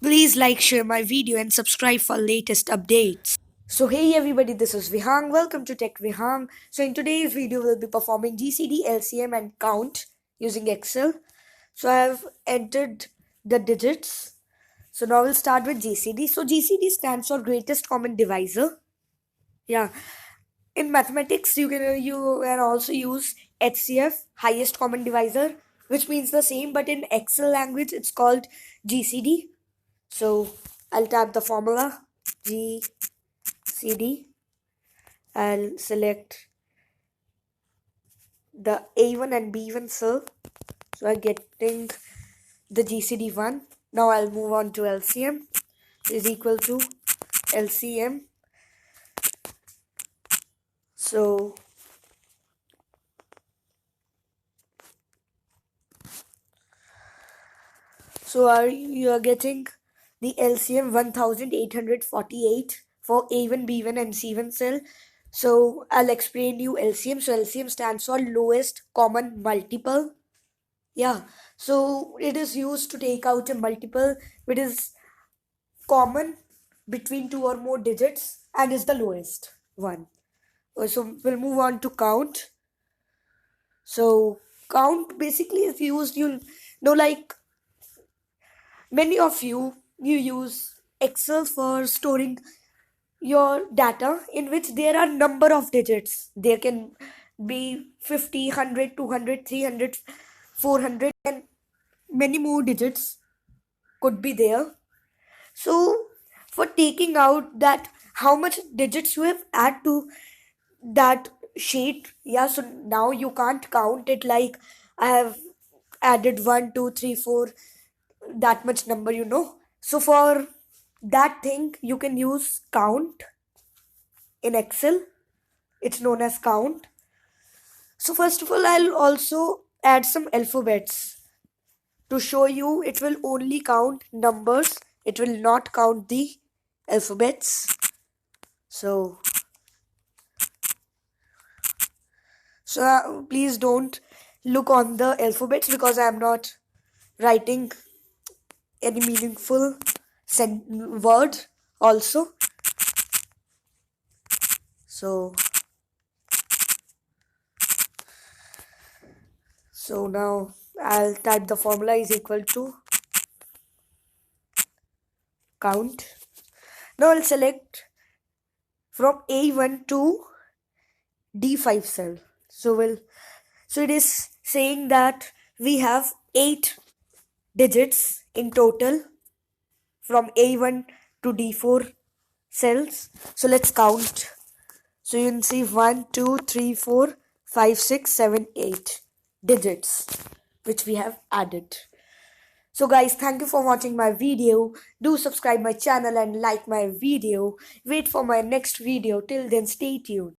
Please like, share my video and subscribe for latest updates. So hey everybody, this is Vihang. Welcome to Tech Vihang. So in today's video, we'll be performing GCD LCM and count using Excel. So I have entered the digits. So now we'll start with GCD. So GCD stands for Greatest Common Divisor. Yeah. In mathematics, you can also use HCF, Highest Common Divisor, which means the same, but in Excel language, it's called GCD. So I'll type the formula GCD. I'll select the A1 and B1 cell. So I'm getting the GCD1. Now I'll move on to LCM. Is equal to LCM. So you are getting the LCM 1848 for A1, B1 and C1 cell. So I'll explain you LCM. So LCM stands for lowest common multiple. Yeah. So it is used to take out a multiple which is common between two or more digits and is the lowest one. So we'll move on to count. So count basically is used, you know, like many of you use Excel for storing your data in which there are number of digits. There can be 50, 100, 200, 300, 400 and many more digits could be there. So for taking out that how much digits you have add to that sheet, yeah, so now you can't count it like I have added 1, 2, 3, 4, that much number. So for that thing you can use count in Excel. It's known as count. So first of all, I'll also add some alphabets to show you it will only count numbers. It will not count the alphabets. So please don't look on the alphabets because I am not writing any meaningful word also. So now I'll type the formula is equal to count. Now I'll select from A1 to D5 cell. So it is saying that we have 8 digits in total from A1 to D4 cells. So let's count. So you can see 1, 2, 3, 4, 5, 6, 7, 8 digits which we have added. So guys, thank you for watching my video. Do subscribe my channel and like my video. Wait for my next video. Till then, stay tuned.